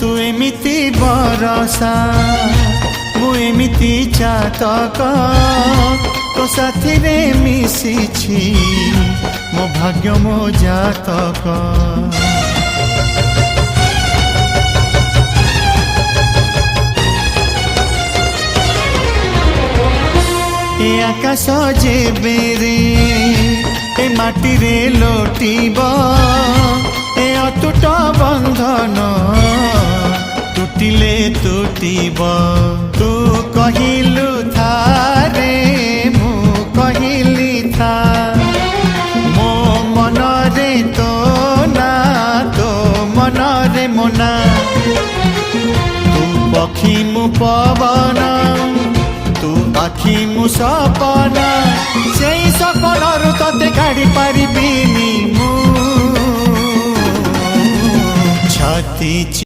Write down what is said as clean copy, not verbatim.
तू एमिति बरसा मु एमिति चातक तो साथी रे मिशिछि मो भाग्य मो जातक। ए आकाश जेबे रे ए माटी रे लोटिब ए अटूट बंधन टूटिले टूटिब। तू कहिलु था रे मु कहिली था मो मन रे तो ना तो मन रे मोना। तू पक्षी मु पवन तू आखि मु सपना से सपनरु तते काढ़ी पारिबिनी मु छाती